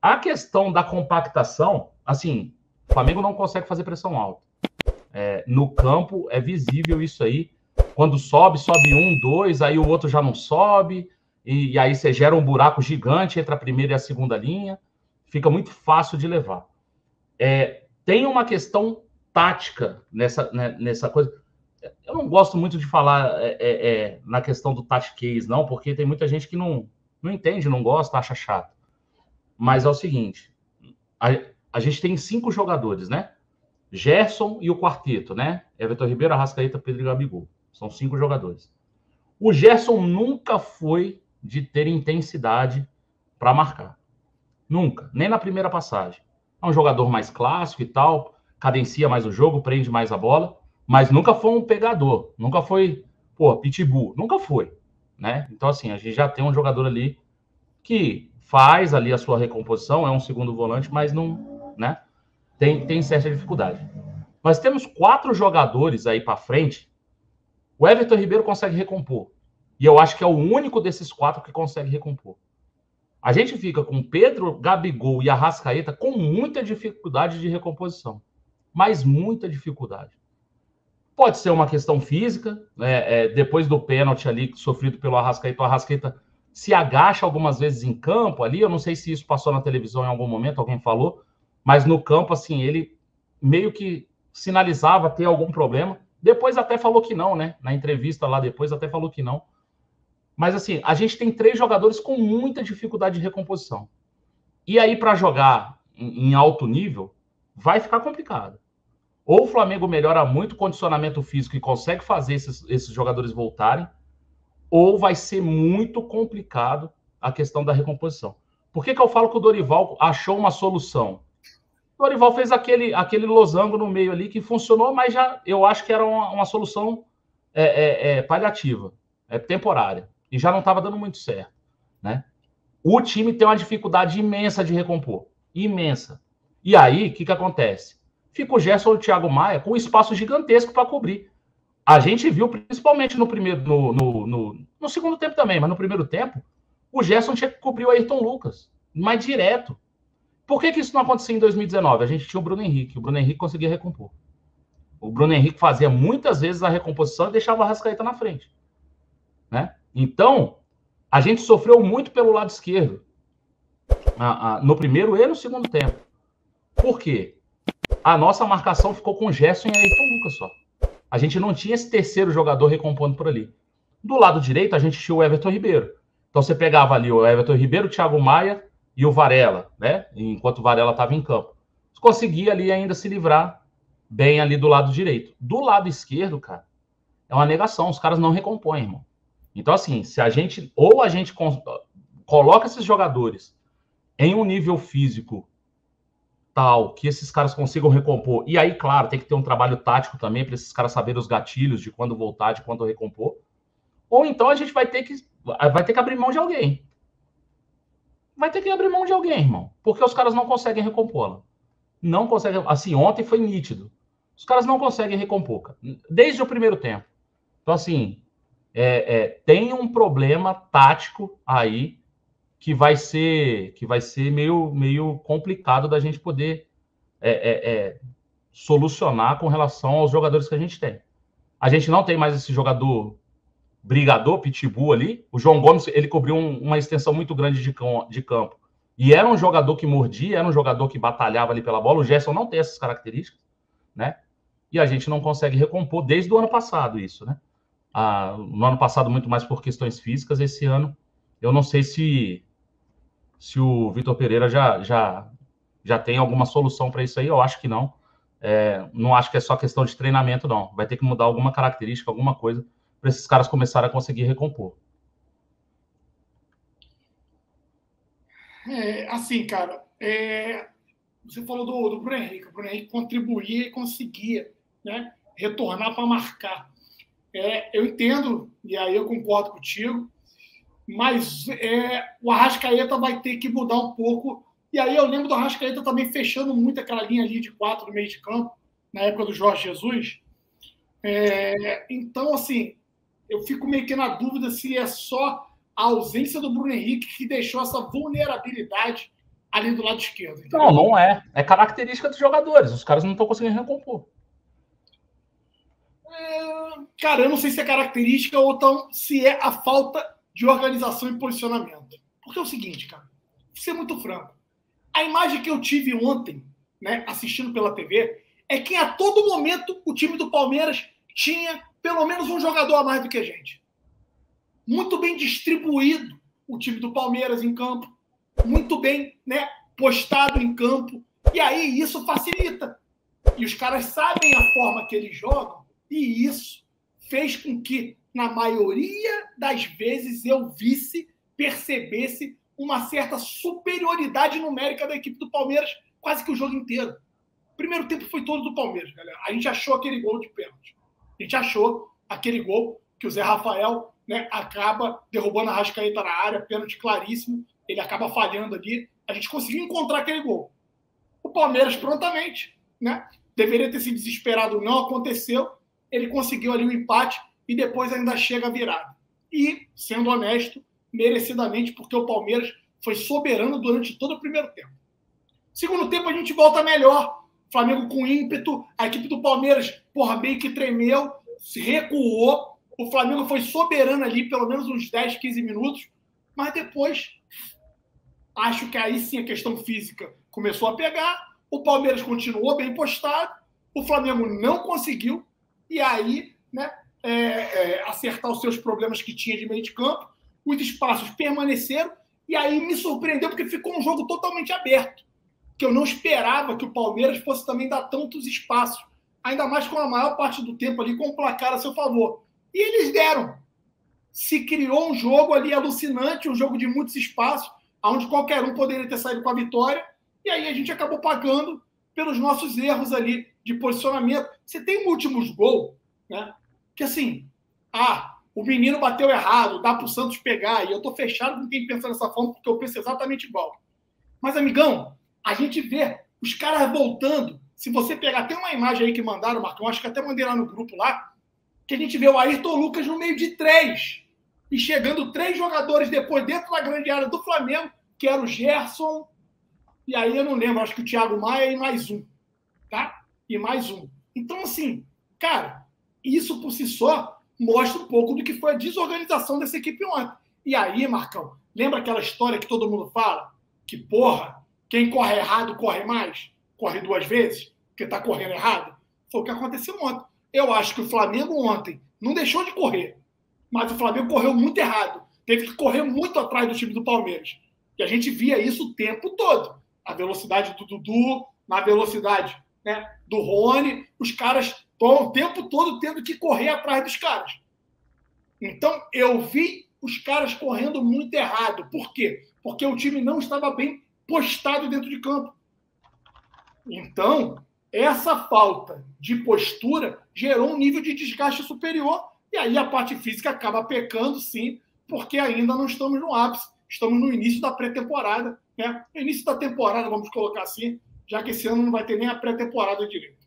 A questão da compactação, assim, o Flamengo não consegue fazer pressão alta. No campo é visível isso aí. Quando sobe um, dois, aí o outro já não sobe, e aí você gera um buraco gigante entre a primeira e a segunda linha. Fica muito fácil de levar. Tem uma questão tática nessa coisa. Eu não gosto muito de falar na questão do tactiquez, não, porque tem muita gente que não entende, não gosta, acha chato. Mas é o seguinte, a gente tem 5 jogadores, né? Gerson e o quarteto, né? Everton Ribeiro, Arrascaeta, Pedro e Gabigol. São 5 jogadores. O Gerson nunca foi de ter intensidade para marcar. Nunca. Nem na primeira passagem. É um jogador mais clássico e tal, cadencia mais o jogo, prende mais a bola, mas nunca foi um pegador. Nunca foi, pitbull. Nunca foi, né? Então, assim, a gente já tem um jogador ali que faz ali a sua recomposição, é um segundo volante, mas não, né? Tem certa dificuldade. Nós temos 4 jogadores aí para frente. O Everton Ribeiro consegue recompor. E eu acho que é o único desses 4 que consegue recompor. A gente fica com Pedro, Gabigol e Arrascaeta com muita dificuldade de recomposição. Mas muita dificuldade. Pode ser uma questão física, né? Depois do pênalti ali sofrido pelo Arrascaeta, o Arrascaeta se agacha algumas vezes em campo ali. Eu não sei se isso passou na televisão em algum momento, alguém falou, mas no campo, assim, ele meio que sinalizava ter algum problema. Depois até falou que não, né? Na entrevista lá depois até falou que não. Mas, assim, a gente tem 3 jogadores com muita dificuldade de recomposição. E aí, para jogar em alto nível, vai ficar complicado. Ou o Flamengo melhora muito o condicionamento físico e consegue fazer esses jogadores voltarem, ou vai ser muito complicado a questão da recomposição. Por que eu falo que o Dorival achou uma solução? O Dorival fez aquele losango no meio ali que funcionou, mas já eu acho que era uma solução paliativa, temporária. E já não estava dando muito certo, né? O time tem uma dificuldade imensa de recompor. Imensa. E aí, o que acontece? Fica o Gerson e o Thiago Maia com um espaço gigantesco para cobrir. A gente viu, principalmente no segundo tempo também, mas no primeiro tempo, o Gerson tinha que cobrir o Ayrton Lucas, mais direto. Por que isso não acontecia em 2019? A gente tinha o Bruno Henrique. O Bruno Henrique conseguia recompor. O Bruno Henrique fazia muitas vezes a recomposição e deixava o Arrascaeta na frente, né? Então, a gente sofreu muito pelo lado esquerdo, no primeiro e no segundo tempo. Por quê? A nossa marcação ficou com o Gerson e Ayrton Lucas só. A gente não tinha esse terceiro jogador recompondo por ali. Do lado direito, a gente tinha o Everton Ribeiro. Então, você pegava ali o Everton Ribeiro, o Thiago Maia e o Varela, né? Enquanto o Varela estava em campo. Você conseguia ali ainda se livrar bem ali do lado direito. Do lado esquerdo, cara, é uma negação. Os caras não recompõem, irmão. Então, assim, se a gente coloca esses jogadores em um nível físico tal, que esses caras consigam recompor, e aí, claro, tem que ter um trabalho tático também para esses caras saberem os gatilhos de quando voltar, de quando recompor, ou então a gente vai ter que abrir mão de alguém. Vai ter que abrir mão de alguém, irmão, porque os caras não conseguem recompor. Não conseguem. Assim, ontem foi nítido. Os caras não conseguem recompor, cara, desde o primeiro tempo. Então, assim, tem um problema tático aí que vai ser meio complicado da gente poder solucionar com relação aos jogadores que a gente tem. A gente não tem mais esse jogador brigador, pitbull ali. O João Gomes, ele cobriu uma extensão muito grande de campo. E era um jogador que mordia, era um jogador que batalhava ali pela bola. O Gerson não tem essas características, né? E a gente não consegue recompor desde o ano passado isso, né? No ano passado, muito mais por questões físicas. Esse ano, eu não sei se o Vitor Pereira já tem alguma solução para isso aí. Eu acho que não. Não acho que é só questão de treinamento, não. Vai ter que mudar alguma característica, alguma coisa, para esses caras começarem a conseguir recompor. Assim, cara, você falou do Bruno Henrique. O Bruno Henrique contribuía e conseguia, né, retornar para marcar. Eu entendo, e aí eu concordo contigo, mas o Arrascaeta vai ter que mudar um pouco. E aí eu lembro do Arrascaeta também fechando muito aquela linha ali de 4 no meio de campo, na época do Jorge Jesus. Então, assim, eu fico meio que na dúvida se é só a ausência do Bruno Henrique que deixou essa vulnerabilidade ali do lado esquerdo. Entendeu? Não, não é. É característica dos jogadores. Os caras não estão conseguindo recompor. Cara, eu não sei se é característica ou então se é a falta de organização e posicionamento. Porque é o seguinte, cara, vou ser muito franco. A imagem que eu tive ontem, né, assistindo pela TV, é que a todo momento o time do Palmeiras tinha pelo menos um jogador a mais do que a gente. Muito bem distribuído o time do Palmeiras em campo, muito bem, né, postado em campo, e aí isso facilita. E os caras sabem a forma que eles jogam, e isso fez com que, na maioria das vezes, eu percebesse uma certa superioridade numérica da equipe do Palmeiras quase que o jogo inteiro. O primeiro tempo foi todo do Palmeiras, galera. A gente achou aquele gol de pênalti. A gente achou aquele gol que o Zé Rafael, né, acaba derrubando a Arrascaeta na área, pênalti claríssimo, ele acaba falhando ali. A gente conseguiu encontrar aquele gol. O Palmeiras prontamente, né, deveria ter se desesperado, não aconteceu. Ele conseguiu ali o empate e depois ainda chega a virada. E, sendo honesto, merecidamente, porque o Palmeiras foi soberano durante todo o primeiro tempo. Segundo tempo, a gente volta melhor. Flamengo com ímpeto, a equipe do Palmeiras, meio que tremeu, se recuou. O Flamengo foi soberano ali, pelo menos uns 10, 15 minutos. Mas depois, acho que aí sim a questão física começou a pegar. O Palmeiras continuou bem postado. O Flamengo não conseguiu. E aí, né, acertar os seus problemas que tinha de meio de campo. Os espaços permaneceram. E aí me surpreendeu, porque ficou um jogo totalmente aberto. Que eu não esperava que o Palmeiras fosse também dar tantos espaços. Ainda mais com a maior parte do tempo ali com o placar a seu favor. E eles deram. Se criou um jogo ali alucinante, um jogo de muitos espaços, onde qualquer um poderia ter saído com a vitória. E aí a gente acabou pagando pelos nossos erros ali de posicionamento. Você tem últimos gols, né? Que assim, o menino bateu errado, dá para o Santos pegar. E eu estou fechado com quem pensa dessa forma, porque eu penso exatamente igual. Mas, amigão, a gente vê os caras voltando. Se você pegar, tem uma imagem aí que mandaram, Marcão, acho que até mandei lá no grupo lá, que a gente vê o Ayrton Lucas no meio de 3. E chegando 3 jogadores depois dentro da grande área do Flamengo, que era o Gerson, e aí eu não lembro, acho que o Thiago Maia e mais um. Tá? E mais um. Então, assim, cara, isso por si só mostra um pouco do que foi a desorganização dessa equipe ontem. E aí, Marcão, lembra aquela história que todo mundo fala? Que, porra, quem corre errado corre mais? Corre 2 vezes? Porque tá correndo errado? Foi o que aconteceu ontem. Eu acho que o Flamengo ontem não deixou de correr, mas o Flamengo correu muito errado. Teve que correr muito atrás do time do Palmeiras. E a gente via isso o tempo todo. A velocidade do Dudu, na velocidade, né, do Rony, os caras estão o tempo todo tendo que correr atrás dos caras. Então, eu vi os caras correndo muito errado. Por quê? Porque o time não estava bem postado dentro de campo. Então, essa falta de postura gerou um nível de desgaste superior e aí a parte física acaba pecando, sim, porque ainda não estamos no ápice. Estamos no início da pré-temporada, né? No início da temporada, vamos colocar assim, já que esse ano não vai ter nem a pré-temporada direito.